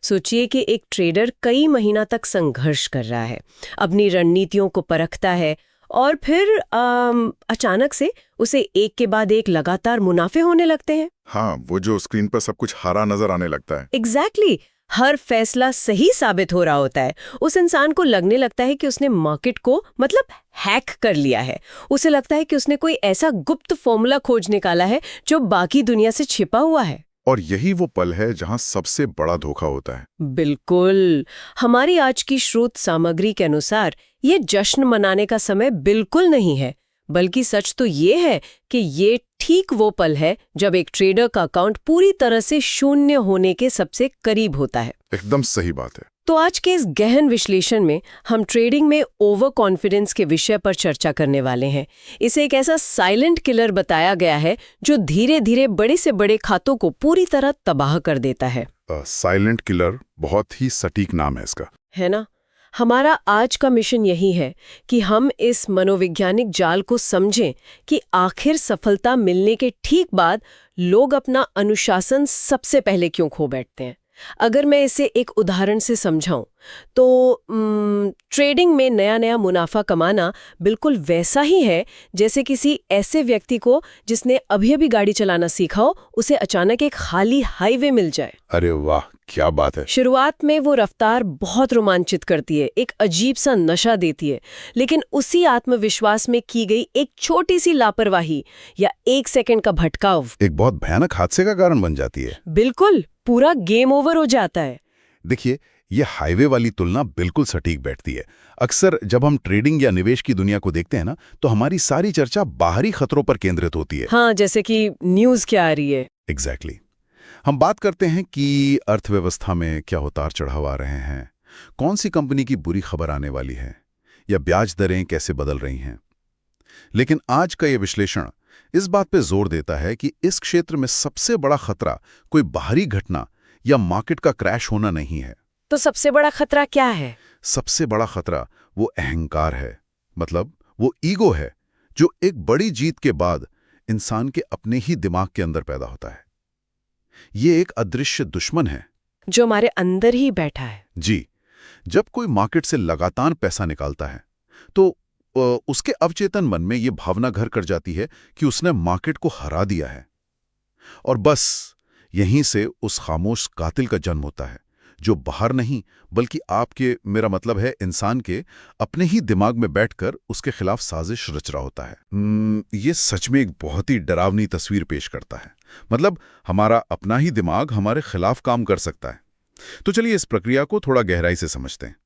सोचिए कि एक ट्रेडर कई महीना तक संघर्ष कर रहा है, अपनी रणनीतियों को परखता है और फिर अचानक से उसे एक के बाद एक लगातार मुनाफे होने लगते हैं। हाँ, वो जो स्क्रीन पर सब कुछ हरा नजर आने लगता है। एग्जैक्टली हर फैसला सही साबित हो रहा होता है। उस इंसान को लगने लगता है कि उसने मार्केट को हैक कर लिया है। उसे लगता है कि उसने कोई ऐसा गुप्त फॉर्मूला खोज निकाला है जो बाकी दुनिया से छिपा हुआ है। और यही वो पल है जहां सबसे बड़ा धोखा होता है। बिल्कुल। हमारी आज की स्रोत सामग्री के अनुसार ये जश्न मनाने का समय बिल्कुल नहीं है, बल्कि सच तो ये है कि ये ठीक वो पल है जब एक ट्रेडर का अकाउंट पूरी तरह से शून्य होने के सबसे करीब होता है। एकदम सही बात है। तो आज के इस गहन विश्लेषण में हम ट्रेडिंग में ओवर कॉन्फिडेंस के विषय पर चर्चा करने वाले हैं। इसे एक ऐसा साइलेंट किलर बताया गया है जो धीरे धीरे बड़े से बड़े खातों को पूरी तरह तबाह कर देता है। साइलेंट किलर, बहुत ही सटीक नाम है इसका, है ना। हमारा आज का मिशन यही है कि हम इस मनोवैज्ञानिक जाल को समझें कि आखिर सफलता मिलने के ठीक बाद लोग अपना अनुशासन सबसे पहले क्यों खो बैठते हैं। अगर मैं इसे एक उदाहरण से समझाऊं तो ट्रेडिंग में नया नया मुनाफा कमाना बिल्कुल वैसा ही है जैसे किसी ऐसे व्यक्ति को जिसने अभी अभी गाड़ी चलाना सीखा हो, उसे अचानक एक खाली हाईवे मिल जाए। अरे वाह, क्या बात है। शुरुआत में वो रफ्तार बहुत रोमांचित करती है, एक अजीब सा नशा देती है, लेकिन उसी आत्मविश्वास में की गई एक छोटी सी लापरवाही या एक सेकंड का भटकाव एक बहुत भयानक हादसे का कारण बन जाती है। बिल्कुल, पूरा गेम ओवर हो जाता है। देखिए, ये हाईवे वाली तुलना बिल्कुल सटीक बैठती है। अक्सर जब हम ट्रेडिंग या निवेश की दुनिया को देखते हैं ना, तो हमारी सारी चर्चा बाहरी खतरों पर केंद्रित होती है। हाँ, जैसे कि न्यूज़ क्या आ रही है। एग्जैक्टली। हम बात करते हैं कि अर्थव्यवस्था में क्या उतार चढ़ाव आ रहे हैं, कौन सी कंपनी की बुरी खबर आने वाली है, या ब्याज दरें कैसे बदल रही हैं। लेकिन आज का ये विश्लेषण इस बात पे जोर देता है कि इस क्षेत्र में सबसे बड़ा खतरा कोई बाहरी घटना या मार्केट का क्रैश होना नहीं है। तो सबसे बड़ा खतरा क्या है? सबसे बड़ा खतरा वो अहंकार है, मतलब वो ईगो है, जो एक बड़ी जीत के बाद इंसान के अपने ही दिमाग के अंदर पैदा होता है। ये एक अदृश्य दुश्मन है जो हमारे अंदर ही बैठा है। जी। जब कोई मार्केट से लगातार पैसा निकालता है तो उसके अवचेतन मन में ये भावना घर कर जाती है कि उसने मार्केट को हरा दिया है, और बस यहीं से उस खामोश कातिल का जन्म होता है, जो बाहर नहीं बल्कि आपके, मेरा मतलब है इंसान के अपने ही दिमाग में बैठकर उसके खिलाफ साजिश रच रहा होता है। ये सच में एक बहुत ही डरावनी तस्वीर पेश करता है। मतलब हमारा अपना ही दिमाग हमारे खिलाफ काम कर सकता है। तो चलिए इस प्रक्रिया को थोड़ा गहराई से समझते हैं।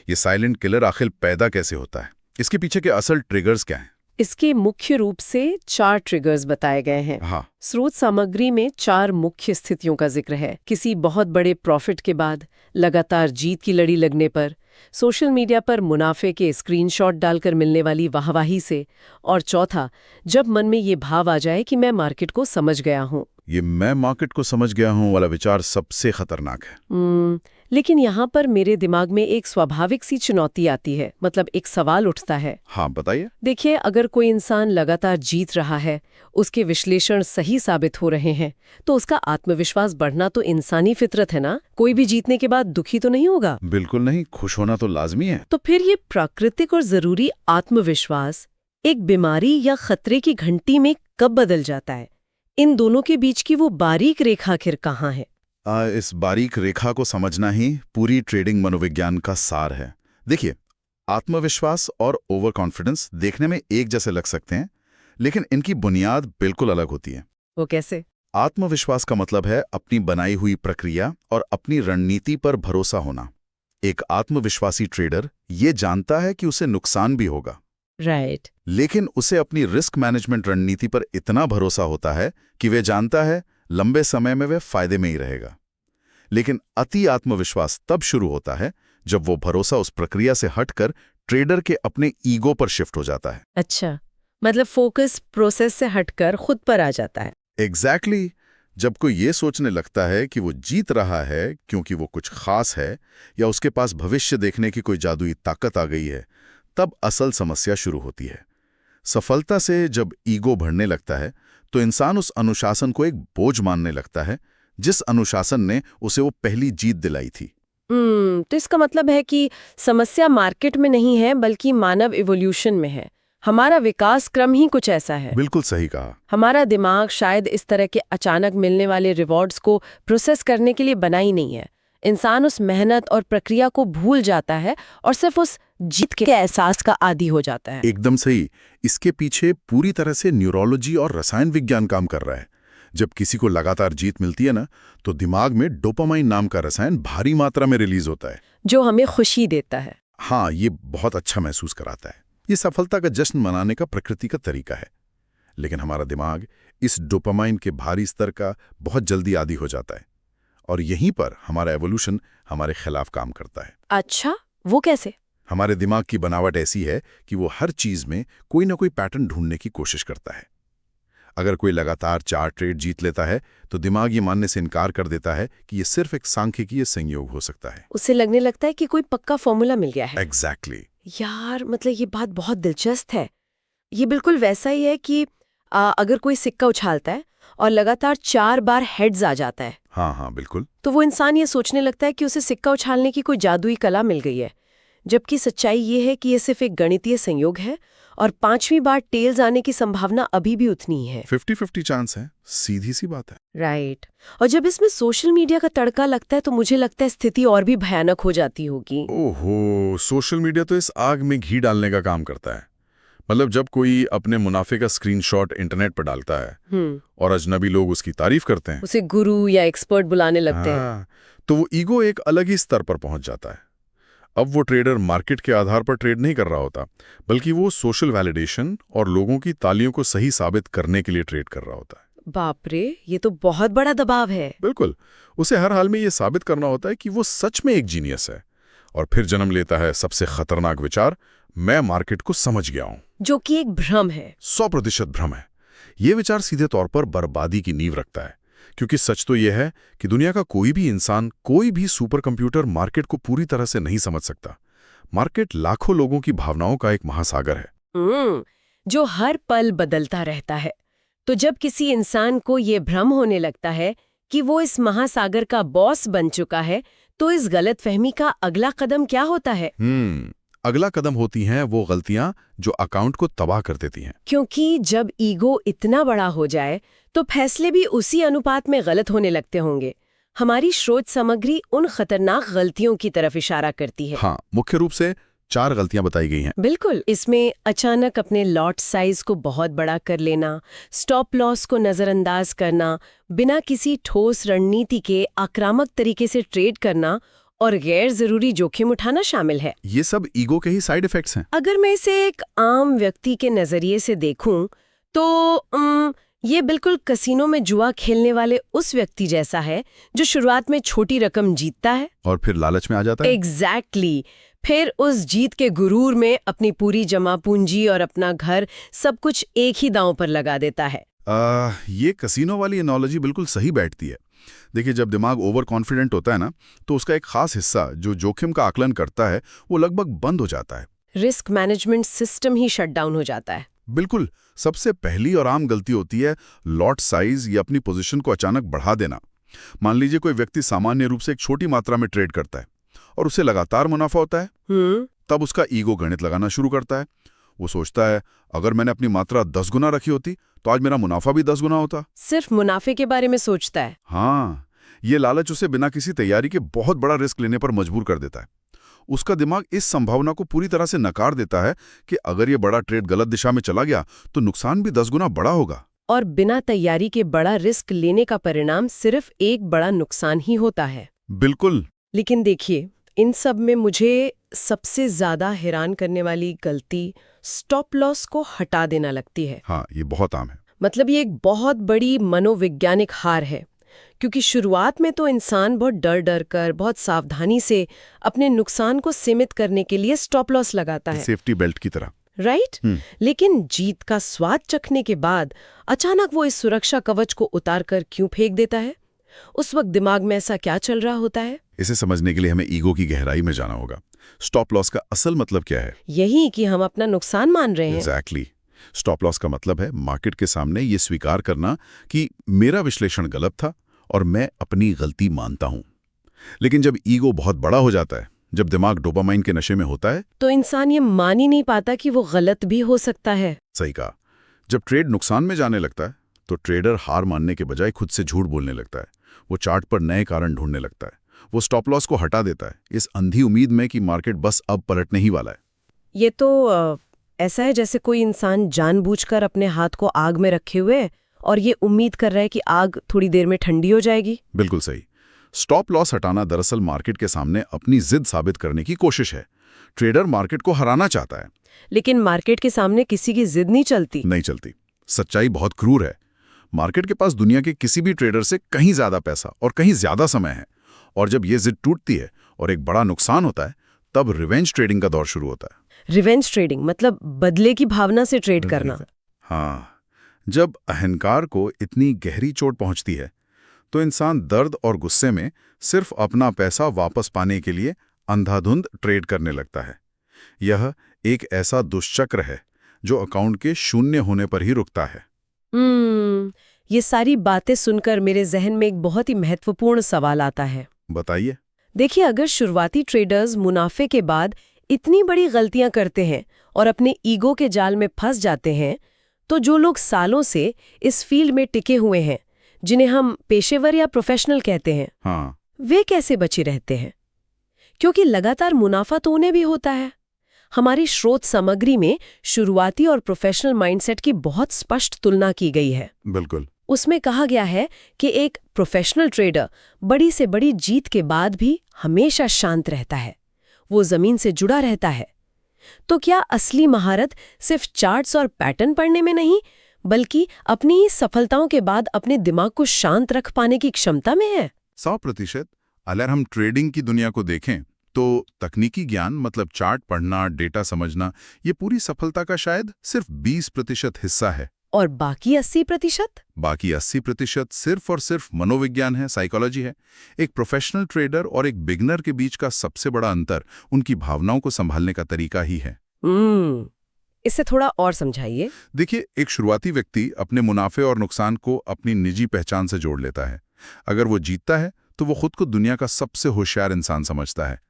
ये साइलेंट किलर आखिर पैदा कैसे होता है, इसके पीछे के असल ट्रिगर्स क्या हैं? इसके मुख्य रूप से 4 ट्रिगर्स बताए गए हैं। हाँ। स्रोत सामग्री में 4 मुख्य स्थितियों का जिक्र है। किसी बहुत बड़े प्रॉफिट के बाद, लगातार जीत की लड़ी लगने पर, सोशल मीडिया पर मुनाफे के स्क्रीनशॉट डालकर मिलने वाली वाहवाही से, और चौथा, जब मन में ये भाव आ जाए कि मैं मार्केट को समझ गया हूँ। ये मैं मार्केट को समझ गया हूँ वाला विचार सबसे खतरनाक है। लेकिन यहाँ पर मेरे दिमाग में एक स्वाभाविक सी चुनौती आती है, मतलब एक सवाल उठता है। हाँ, बताइए। देखिए, अगर कोई इंसान लगातार जीत रहा है, उसके विश्लेषण सही साबित हो रहे हैं, तो उसका आत्मविश्वास बढ़ना तो इंसानी फितरत है ना। कोई भी जीतने के बाद दुखी तो नहीं होगा। बिल्कुल नहीं, खुश होना तो लाजमी है। तो फिर ये प्राकृतिक और जरूरी आत्मविश्वास एक बीमारी या खतरे की घंटी में कब बदल जाता है? इन दोनों के बीच की वो बारीक रेखा आखिर कहाँ है? इस बारीक रेखा को समझना ही पूरी ट्रेडिंग मनोविज्ञान का सार है। देखिए, आत्मविश्वास और ओवर कॉन्फिडेंस देखने में एक जैसे लग सकते हैं, लेकिन इनकी बुनियाद बिल्कुल अलग होती है। वो कैसे? आत्मविश्वास का मतलब है अपनी बनाई हुई प्रक्रिया और अपनी रणनीति पर भरोसा होना। एक आत्मविश्वासी ट्रेडर ये जानता है कि उसे नुकसान भी होगा, राइट। लेकिन उसे अपनी रिस्क मैनेजमेंट रणनीति पर इतना भरोसा होता है कि वे जानता है लंबे समय में वे फायदे में ही रहेगा। लेकिन अति आत्मविश्वास तब शुरू होता है जब वो भरोसा उस प्रक्रिया से हटकर ट्रेडर के अपने ईगो पर शिफ्ट हो जाता है। अच्छा, मतलब फोकस प्रोसेस से हटकर खुद पर आ जाता है। एग्जैक्टली। जब कोई ये सोचने लगता है कि वो जीत रहा है क्योंकि वो कुछ खास है या उसके पास भविष्य देखने की कोई जादुई ताकत आ गई है, तब असल समस्या शुरू होती है। सफलता से जब ईगो बढ़ने लगता है तो इंसान उस अनुशासन को एक बोझ मानने लगता है, जिस अनुशासन ने उसे वो पहली जीत दिलाई थी। तो इसका मतलब है कि समस्या मार्केट में नहीं है बल्कि मानव इवोल्यूशन में है। हमारा विकास क्रम ही कुछ ऐसा है। बिल्कुल सही कहा। हमारा दिमाग शायद इस तरह के अचानक मिलने वाले रिवॉर्ड्स को प्रोसेस करने के लिए बना ही नहीं है। इंसान उस मेहनत और प्रक्रिया को भूल जाता है और सिर्फ उस जीत के एहसास का आदी हो जाता है। एकदम सही। इसके पीछे पूरी तरह से न्यूरोलॉजी और रसायन विज्ञान काम कर रहा है। जब किसी को लगातार जीत मिलती है ना, तो दिमाग में डोपामाइन नाम का रसायन भारी मात्रा में रिलीज होता है, जो हमें खुशी देता है। हाँ, ये बहुत अच्छा महसूस कराता है। ये सफलता का जश्न मनाने का प्रकृति का तरीका है। लेकिन हमारा दिमाग इस डोपामाइन के भारी स्तर का बहुत जल्दी आदी हो जाता है, और यहीं पर हमारा एवोल्यूशन हमारे खिलाफ काम करता है। अच्छा, वो कैसे? हमारे दिमाग की बनावट ऐसी है कि वो हर चीज में कोई ना कोई पैटर्न ढूंढने की कोशिश करता है। अगर कोई लगातार 4 ट्रेड जीत लेता है, तो दिमाग ये मानने से इनकार कर देता है कि ये सिर्फ एक सांख्यिकीय संयोग हो सकता है। उसे लगने लगता है कि कोई पक्का फॉर्मूला मिल गया है। एग्जैक्टली। यार, मतलब ये बात बहुत दिलचस्प है। ये बिल्कुल वैसा ही है कि अगर कोई सिक्का उछालता है और लगातार 4 बार हेड्स आ जाता है, हाँ, बिल्कुल, तो वो इंसान ये सोचने लगता है कि उसे सिक्का उछालने की कोई जादुई कला मिल गई है। जबकि सच्चाई ये है कि ये सिर्फ एक गणितीय संयोग है और 5वीं बार टेल्स आने की संभावना अभी भी उतनी ही है। 50-50 चांस है। सीधी सी बात है। राइट। और जब इसमें सोशल मीडिया का तड़का लगता है तो मुझे लगता है स्थिति और भी भयानक हो जाती होगी। ओहो, सोशल मीडिया तो इस आग में घी डालने का काम करता है। मतलब जब कोई अपने मुनाफे का स्क्रीनशॉट इंटरनेट पर डालता है और अजनबी लोग उसकी तारीफ करते हैं, उसे गुरु या एक्सपर्ट बुलाने लगते हैं, तो वो ईगो एक अलग ही स्तर पर पहुंच जाता है। अब वो ट्रेडर मार्केट के आधार पर ट्रेड नहीं कर रहा होता, बल्कि वो सोशल वैलिडेशन और लोगों की तालियों को सही साबित करने के लिए ट्रेड कर रहा होता है। बाप रे, ये तो बहुत बड़ा दबाव है। बिल्कुल। उसे हर हाल में ये साबित करना होता है कि वो सच में एक जीनियस है, और फिर जन्म लेता है सबसे खतरनाक विचार, मैं मार्केट को समझ गया हूं, जो कि एक भ्रम है। 100% भ्रम है। ये विचार सीधे तौर पर बर्बादी की नींव रखता है, क्योंकि सच तो यह है कि दुनिया का कोई भी इंसान, कोई भी सुपर कंप्यूटर मार्केट को पूरी तरह से नहीं समझ सकता। मार्केट लाखों लोगों की भावनाओं का एक महासागर है, जो हर पल बदलता रहता है। तो जब किसी इंसान को ये भ्रम होने लगता है कि वो इस महासागर का बॉस बन चुका है, तो इस गलतफहमी का अगला कदम क्या होता है? अगला कदम होती हैं वो गलतियां जो अकाउंट को तबाह कर देती हैं। क्योंकि जब ईगो इतना बड़ा हो जाए तो फैसले भी उसी अनुपात में गलत होने लगते होंगे। हमारी स्रोत सामग्री उन खतरनाक गलतियों की तरफ इशारा करती है। हाँ, मुख्य रूप से 4 गलतियां बताई गई हैं। बिल्कुल। इसमें अचानक अपने लॉट साइज को बहुत बड़ा कर लेना, स्टॉप लॉस को नजरअंदाज करना, बिना किसी ठोस रणनीति के आक्रामक तरीके से ट्रेड करना और गैर जरूरी जोखिम उठाना शामिल है। ये सब ईगो के ही साइड इफेक्ट्स हैं। अगर मैं इसे एक आम व्यक्ति के नजरिए से देखूं तो ये बिल्कुल कसिनो में जुआ खेलने वाले उस व्यक्ति जैसा है जो शुरुआत में छोटी रकम जीतता है और फिर लालच में आ जाता है। एग्जैक्टली। फिर उस जीत के गुरूर में अपनी पूरी जमा पूंजी और अपना घर सब कुछ एक ही दांव पर लगा देता है। ये कसिनो वाली एनालॉजी बिल्कुल सही बैठती है। देखिए, जब दिमाग ओवर कॉन्फिडेंट होता है ना, तो उसका एक खास हिस्सा जो जोखिम का आकलन करता है वो लगभग बंद हो जाता है। रिस्क मैनेजमेंट सिस्टम ही शट डाउन हो जाता है। बिल्कुल। सबसे पहली और आम गलती होती है लॉट साइज या अपनी पोजीशन को अचानक बढ़ा देना। मान लीजिए कोई व्यक्ति सामान्य रूप से एक छोटी मात्रा में ट्रेड करता है और उसे लगातार मुनाफा होता है, तब उसका ईगो गणित लगाना शुरू करता है। वो सोचता है, अगर मैंने अपनी मात्रा 10 गुना रखी होती तो आज मेरा मुनाफा भी 10 गुना होता। सिर्फ मुनाफे के बारे में सोचता है। हाँ, ये लालच उसे बिना किसी तैयारी के बहुत बड़ा रिस्क लेने पर मजबूर कर देता है। उसका दिमाग इस संभावना को पूरी तरह से नकार देता है कि अगर ये बड़ा ट्रेड गलत दिशा में चला गया तो नुकसान भी 10 गुना बड़ा होगा। और बिना तैयारी के बड़ा रिस्क लेने का परिणाम सिर्फ एक बड़ा नुकसान ही होता है। बिल्कुल। लेकिन देखिए, इन सब में मुझे सबसे ज्यादा हैरान करने वाली गलती स्टॉप लॉस को हटा देना लगती है। हाँ, ये बहुत आम है। मतलब ये एक बहुत बड़ी मनोवैज्ञानिक हार है, क्योंकि शुरुआत में तो इंसान बहुत डर डर कर, बहुत सावधानी से अपने नुकसान को सीमित करने के लिए स्टॉप लॉस लगाता है, सेफ्टी बेल्ट की तरह। राइट? लेकिन जीत का स्वाद चखने के बाद अचानक वो इस सुरक्षा कवच को उतार कर क्यों फेंक देता है? उस वक्त दिमाग में ऐसा क्या चल रहा होता है? इसे समझने के लिए हमें ईगो की गहराई में जाना होगा। स्टॉप लॉस का असल मतलब क्या है? यही कि हम अपना नुकसान मान रहे हैं। एग्जैक्टली। स्टॉप लॉस का मतलब है मार्केट के सामने ये स्वीकार करना कि मेरा विश्लेषण गलत था और मैं अपनी गलती मानता हूं। लेकिन जब ईगो बहुत बड़ा हो जाता है, जब दिमाग डोपामाइन के नशे में होता है, तो इंसान ये मान ही नहीं पाता कि वो गलत भी हो सकता है। सही कहा, जब ट्रेड नुकसान में जाने लगता है तो ट्रेडर हार मानने के बजाय खुद से झूठ बोलने लगता है। वो चार्ट पर नए कारण ढूंढने लगता है। वो स्टॉप लॉस को हटा देता है, इस अंधी उम्मीद में कि मार्केट बस अब पलटने ही वाला है। ये तो ऐसा है जैसे कोई इंसान जानबूझकर अपने हाथ को आग में रखे हुए है और ये उम्मीद कर रहा है कि आग थोड़ी देर में ठंडी हो जाएगी। बिल्कुल सही। स्टॉप लॉस हटाना दरअसल मार्केट के सामने अपनी जिद साबित करने की कोशिश है। ट्रेडर मार्केट को हराना चाहता है, लेकिन मार्केट के सामने किसी की जिद नहीं चलती। सच्चाई बहुत क्रूर है। मार्केट के पास दुनिया के किसी भी ट्रेडर से कहीं ज्यादा पैसा और कहीं ज्यादा समय है, और जब ये जिद टूटती है और एक बड़ा नुकसान होता है, तब रिवेंज ट्रेडिंग का दौर शुरू होता है। रिवेंज ट्रेडिंग मतलब बदले की भावना से ट्रेड करना। हाँ, जब अहंकार को इतनी गहरी चोट पहुंचती है तो इंसान दर्द और गुस्से में सिर्फ अपना पैसा वापस पाने के लिए अंधाधुंध ट्रेड करने लगता है। यह एक ऐसा दुष्चक्र है जो अकाउंट के शून्य होने पर ही रुकता है। ये सारी बातें सुनकर मेरे जहन में एक बहुत ही महत्वपूर्ण सवाल आता है। बताइए। देखिए, अगर शुरुआती ट्रेडर्स मुनाफे के बाद इतनी बड़ी गलतियां करते हैं और अपने ईगो के जाल में फंस जाते हैं, तो जो लोग सालों से इस फील्ड में टिके हुए हैं, जिन्हें हम पेशेवर या प्रोफेशनल कहते हैं, हाँ, वे कैसे बचे रहते हैं? क्योंकि लगातार मुनाफा तो उन्हें भी होता है। हमारी स्रोत सामग्री में शुरुआती और प्रोफेशनल माइंडसेट की बहुत स्पष्ट तुलना की गई है। बिल्कुल। उसमें कहा गया है कि एक प्रोफेशनल ट्रेडर बड़ी से बड़ी जीत के बाद भी हमेशा शांत रहता है, वो जमीन से जुड़ा रहता है। तो क्या असली महारत सिर्फ चार्ट्स और पैटर्न पढ़ने में नहीं, बल्कि अपनी ही सफलताओं के बाद अपने दिमाग को शांत रख पाने की क्षमता में है? 100%। अगर हम ट्रेडिंग की दुनिया को देखें तो तकनीकी ज्ञान मतलब चार्ट पढ़ना, डेटा समझना, ये पूरी सफलता का शायद सिर्फ 20% हिस्सा है। और बाकी 80%? बाकी 80% सिर्फ और सिर्फ मनोविज्ञान है, साइकोलॉजी है। एक प्रोफेशनल ट्रेडर और एक बिगनर के बीच का सबसे बड़ा अंतर उनकी भावनाओं को संभालने का तरीका ही है। इसे थोड़ा और समझाइए। देखिए, एक शुरुआती व्यक्ति अपने मुनाफे और नुकसान को अपनी निजी पहचान से जोड़ लेता है। अगर वो जीतता है तो वो खुद को दुनिया का सबसे होशियार इंसान समझता है।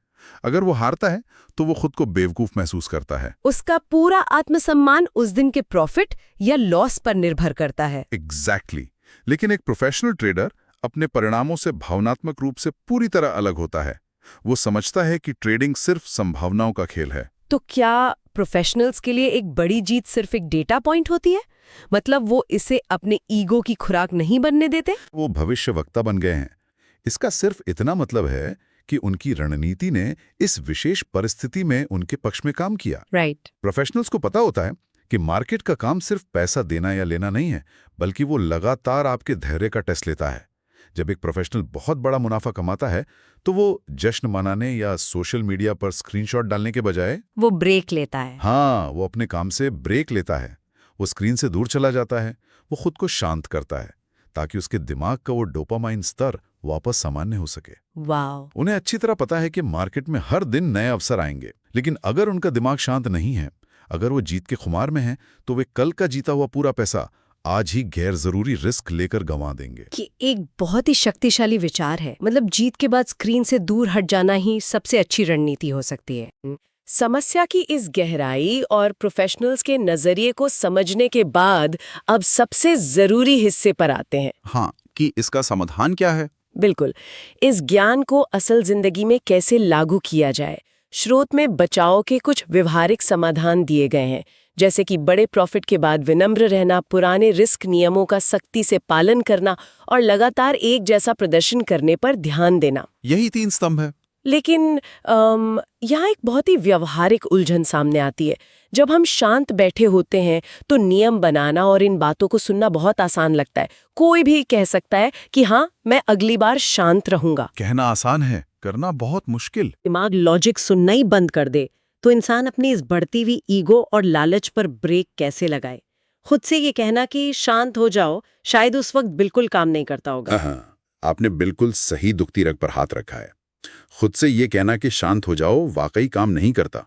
अगर वो हारता है तो वो खुद को बेवकूफ महसूस करता है। उसका पूरा आत्मसम्मान उस दिन के प्रॉफिट या लॉस पर निर्भर करता है। एग्जैक्टली। लेकिन एक प्रोफेशनल ट्रेडर अपने परिणामों से भावनात्मक रूप से पूरी तरह अलग होता है। वो समझता है कि ट्रेडिंग सिर्फ संभावनाओं का खेल है। तो क्या प्रोफेशनल्स के लिए एक बड़ी जीत सिर्फ एक डेटा पॉइंट होती है? मतलब वो इसे अपने ईगो की खुराक नहीं बनने देते? वो भविष्यवक्ता बन गए हैं। इसका सिर्फ इतना मतलब है कि उनकी रणनीति ने इस विशेष परिस्थिति में उनके पक्ष में काम किया। राइट। प्रोफेशनल्स को पता होता है कि मार्केट का काम सिर्फ पैसा देना या लेना नहीं है, बल्कि वो लगातार आपके धैर्य का टेस्ट लेता है। जब एक प्रोफेशनल बहुत बड़ा मुनाफा कमाता है तो वो जश्न मनाने या सोशल मीडिया पर स्क्रीनशॉट डालने के बजाय वो ब्रेक लेता है। हाँ, वो अपने काम से ब्रेक लेता है। वो स्क्रीन से दूर चला जाता है। वो खुद को शांत करता है ताकि उसके दिमाग का वो डोपामाइन स्तर वापस सामान्य हो सके। वाव। उन्हें अच्छी तरह पता है कि मार्केट में हर दिन नए अवसर आएंगे, लेकिन अगर उनका दिमाग शांत नहीं है, अगर वो जीत के खुमार में है, तो वे कल का जीता हुआ पूरा पैसा आज ही गैर जरूरी रिस्क लेकर गंवा देंगे। कि एक बहुत ही शक्तिशाली विचार है। मतलब जीत के बाद स्क्रीन से दूर हट जाना ही सबसे अच्छी रणनीति हो सकती है। समस्या की इस गहराई और प्रोफेशनल्स के नजरिए को समझने के बाद अब सबसे जरूरी हिस्से पर आते हैं। हाँ, कि इसका समाधान क्या है? बिल्कुल। इस ज्ञान को असल जिंदगी में कैसे लागू किया जाए। स्रोत में बचाव के कुछ व्यवहारिक समाधान दिए गए हैं, जैसे कि बड़े प्रॉफिट के बाद विनम्र रहना, पुराने रिस्क नियमों का सख्ती से पालन करना और लगातार एक जैसा प्रदर्शन करने पर ध्यान देना। यही 3 स्तंभ है। लेकिन यहाँ एक बहुत ही व्यवहारिक उलझन सामने आती है। जब हम शांत बैठे होते हैं तो नियम बनाना और इन बातों को सुनना बहुत आसान लगता है। कोई भी कह सकता है कि हाँ, मैं अगली बार शांत रहूंगा। कहना आसान है, करना बहुत मुश्किल। दिमाग लॉजिक सुनना ही बंद कर दे तो इंसान अपनी इस बढ़ती हुई ईगो और लालच पर ब्रेक कैसे लगाए? खुद से ये कहना कि शांत हो जाओ शायद उस वक्त बिल्कुल काम नहीं करता होगा। हाँ, आपने बिल्कुल सही दुखती रग पर हाथ रखा है। खुद से ये कहना कि शांत हो जाओ वाकई काम नहीं करता।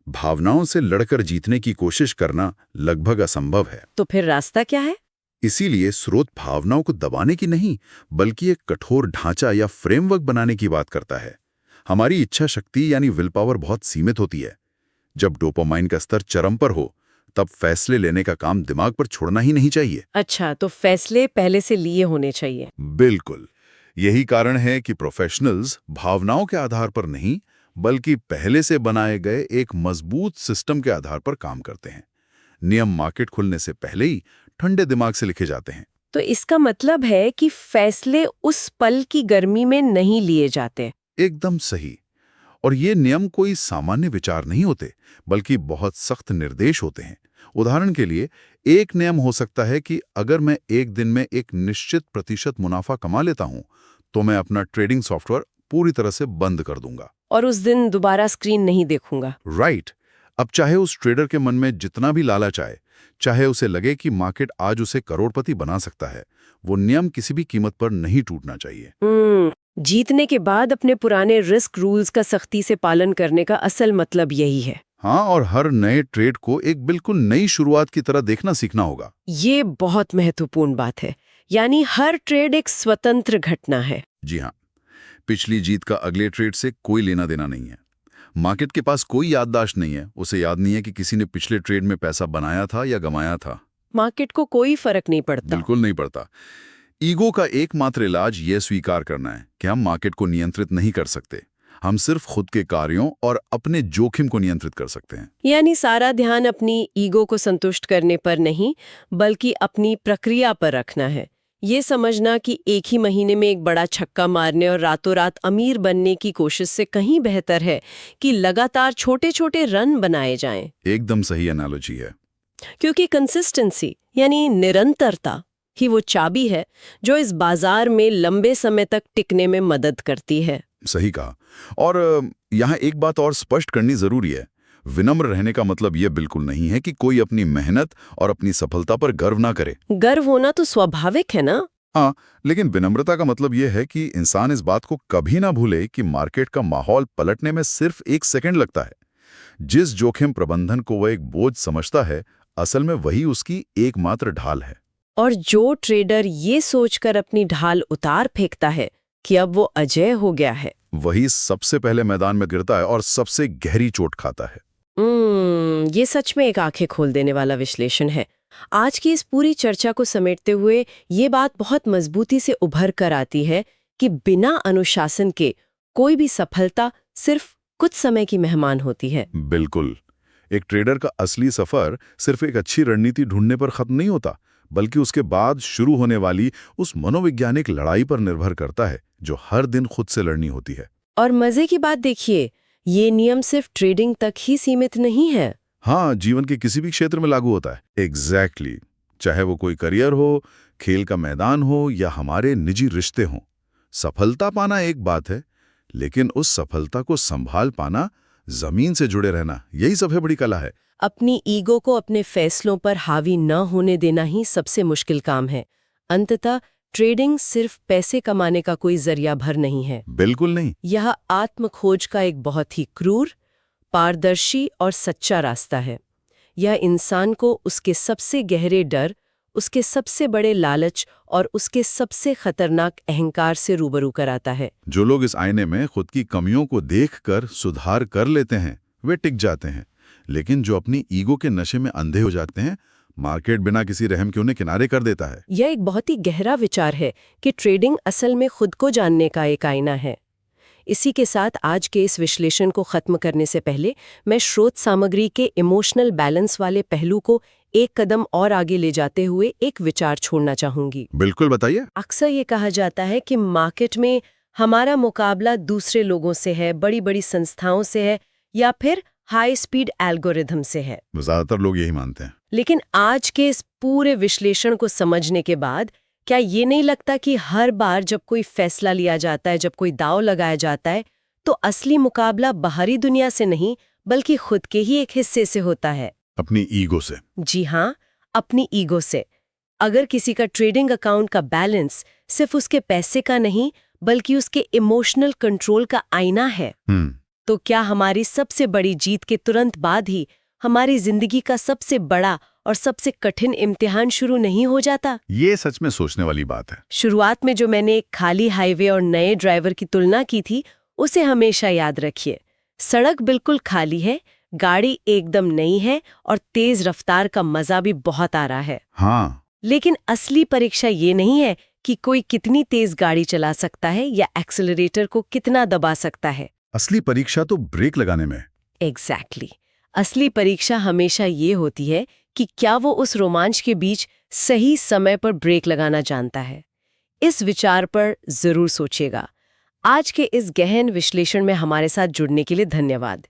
भावनाओं से लड़कर जीतने की कोशिश करना लगभग असंभव है। तो फिर रास्ता क्या है? इसीलिए स्रोत भावनाओं को दबाने की नहीं, बल्कि एक कठोर ढांचा या फ्रेमवर्क बनाने की बात करता है। हमारी इच्छा शक्ति यानी विल पावर बहुत सीमित होती है। जब डोपामाइन का स्तर चरम पर हो, तब फैसले लेने का काम दिमाग पर छोड़ना ही नहीं चाहिए। अच्छा, तो फैसले पहले से लिए होने चाहिए। बिल्कुल। यही कारण है कि प्रोफेशनल्स भावनाओं के आधार पर नहीं, बल्कि पहले से बनाए गए एक मजबूत सिस्टम के आधार पर काम करते हैं। नियम मार्केट खुलने से पहले ही ठंडे दिमाग से लिखे जाते हैं। तो इसका मतलब है कि फैसले उस पल की गर्मी में नहीं लिए जाते। एकदम सही। और ये नियम कोई सामान्य विचार नहीं होते, बल्कि बहुत सख्त निर्देश होते हैं। उदाहरण के लिए, एक नियम हो सकता है कि अगर मैं एक दिन में एक निश्चित प्रतिशत मुनाफा कमा लेता हूं, तो मैं अपना ट्रेडिंग सॉफ्टवेयर पूरी तरह से बंद कर दूंगा। और उस दिन दोबारा स्क्रीन नहीं देखूंगा। राइट। अब चाहे उस ट्रेडर के मन में जितना भी लालच आए, चाहे उसे लगे कि मार्केट आज उसे करोड़पति बना सकता है, वो नियम किसी भी कीमत पर नहीं टूटना चाहिए। जीतने के बाद अपने पुराने रिस्क रूल्स का सख्ती से पालन करने का असल मतलब यही है। हाँ, और हर नए ट्रेड को एक बिल्कुल नई शुरुआत की तरह देखना सीखना होगा। ये बहुत महत्वपूर्ण बात है। यानी हर ट्रेड एक स्वतंत्र घटना है। जी हाँ, पिछली जीत का अगले ट्रेड से कोई लेना देना नहीं है। मार्केट के पास कोई याददाश्त नहीं है, उसे याद नहीं है कि किसी ने पिछले ट्रेड में पैसा बनाया था या गंवाया था। मार्केट को कोई फर्क नहीं पड़ता। बिल्कुल नहीं पड़ता। ईगो का एकमात्र इलाज यह स्वीकार करना है कि हम मार्केट को नियंत्रित नहीं कर सकते। हम सिर्फ खुद के कार्यों और अपने जोखिम को नियंत्रित कर सकते हैं। यानी सारा ध्यान अपनी ईगो को संतुष्ट करने पर नहीं, बल्कि अपनी प्रक्रिया पर रखना है। ये समझना कि एक ही महीने में एक बड़ा छक्का मारने और रातों रात अमीर बनने की कोशिश से कहीं बेहतर है कि लगातार छोटे छोटे रन बनाए जाएं। एकदम सही एनालॉजी है। क्योंकि कंसिस्टेंसी यानी निरंतरता ही वो चाबी है जो इस बाजार में लंबे समय तक टिकने में मदद करती है। सही कहा। और यहाँ एक बात और स्पष्ट करनी जरूरी है। विनम्र रहने का मतलब यह बिल्कुल नहीं है कि कोई अपनी मेहनत और अपनी सफलता पर गर्व ना करे। गर्व होना तो स्वाभाविक है ना। हाँ, लेकिन विनम्रता का मतलब यह है कि इंसान इस बात को कभी ना भूले कि मार्केट का माहौल पलटने में सिर्फ 1 सेकंड लगता है। जिस जोखिम प्रबंधन को वह एक बोझ समझता है, असल में वही उसकी एकमात्र ढाल है। और जो ट्रेडर ये सोचकर अपनी ढाल उतार फेंकता है कि अब वो अजय हो गया है, वही सबसे पहले मैदान में गिरता है और सबसे गहरी चोट खाता है। ये सच में एक आंखें खोल देने वाला विश्लेषण है। आज की इस पूरी चर्चा को समेटते हुए ये बात बहुत मजबूती से उभर कर आती है कि बिना अनुशासन के कोई भी सफलता सिर्फ कुछ समय की मेहमान होती है। बिल्कुल। एक ट्रेडर का असली सफर सिर्फ एक अच्छी रणनीति ढूंढने पर खत्म नहीं होता, बल्कि उसके बाद शुरू होने वाली उस मनोवैज्ञानिक लड़ाई पर निर्भर करता है जो हर दिन खुद से लड़नी होती है। और मजे की बात देखिए, ये नियम सिर्फ ट्रेडिंग तक ही सीमित नहीं है। हाँ, जीवन के किसी भी क्षेत्र में लागू होता है। एग्जैक्टली। चाहे वो कोई करियर हो, खेल का मैदान हो या हमारे निजी रिश्ते हों। सफलता पाना एक बात है, लेकिन उस सफलता को संभाल पाना, जमीन से जुड़े रहना, यही सबसे बड़ी कला है। अपनी ईगो को अपने फैसलों पर हावी न होने देना ही सबसे मुश्किल काम है। अंततः ट्रेडिंग सिर्फ पैसे कमाने का कोई जरिया भर नहीं है। बिल्कुल नहीं। यह आत्मखोज का एक बहुत ही क्रूर, पारदर्शी और सच्चा रास्ता है। यह इंसान को उसके सबसे गहरे डर, उसके सबसे बड़े लालच और उसके सबसे खतरनाक अहंकार से रूबरू कराता है। जो लोग इस आईने में खुद की कमियों को देखकर सुधार कर लेते हैं, वे टिक जाते हैं। लेकिन जो अपनी ईगो के नशे में अंधे हो जाते हैं, मार्केट बिना किसी रहम के उन्हें किनारे कर देता है। यह एक बहुत ही गहरा विचार है कि ट्रेडिंग असल में खुद को जानने का एक आईना है। इसी के साथ आज के इस विश्लेषण को खत्म करने से पहले मैं स्रोत सामग्री के इमोशनल बैलेंस वाले पहलू को एक कदम और आगे ले जाते हुए एक विचार छोड़ना चाहूंगी। बिल्कुल, बताइए। अक्सर ये कहा जाता है कि मार्केट में हमारा मुकाबला दूसरे लोगों से है, बड़ी बड़ी संस्थाओं से है या फिर हाई स्पीड एल्गोरिथम से है। ज्यादातर लोग यही मानते हैं। लेकिन आज के इस पूरे विश्लेषण को समझने के बाद क्या ये नहीं लगता कि हर बार जब कोई फैसला लिया जाता है, जब कोई दांव लगाया जाता है, तो असली मुकाबला बाहरी दुनिया से नहीं बल्कि खुद के ही एक हिस्से से होता है? अपनी ईगो से। जी हाँ, अपनी ईगो से। अगर किसी का ट्रेडिंग अकाउंट का बैलेंस सिर्फ उसके पैसे का नहीं बल्कि उसके इमोशनल कंट्रोल का आईना है, तो क्या हमारी सबसे बड़ी जीत के तुरंत बाद ही हमारी जिंदगी का सबसे बड़ा और सबसे कठिन इम्तिहान शुरू नहीं हो जाता? ये सच में सोचने वाली बात है। शुरुआत में जो मैंने एक खाली हाईवे और नए ड्राइवर की तुलना की थी, उसे हमेशा याद रखिए। सड़क बिल्कुल खाली है, गाड़ी एकदम नई है और तेज रफ्तार का मजा भी बहुत आ रहा है। हाँ, लेकिन असली परीक्षा ये नहीं है कि कोई कितनी तेज गाड़ी चला सकता है या एक्सेलरेटर को कितना दबा सकता है। असली परीक्षा तो ब्रेक लगाने में। एग्जैक्टली। असली परीक्षा हमेशा ये होती है कि क्या वो उस रोमांच के बीच सही समय पर ब्रेक लगाना जानता है। इस विचार पर जरूर सोचिएगा। आज के इस गहन विश्लेषण में हमारे साथ जुड़ने के लिए धन्यवाद।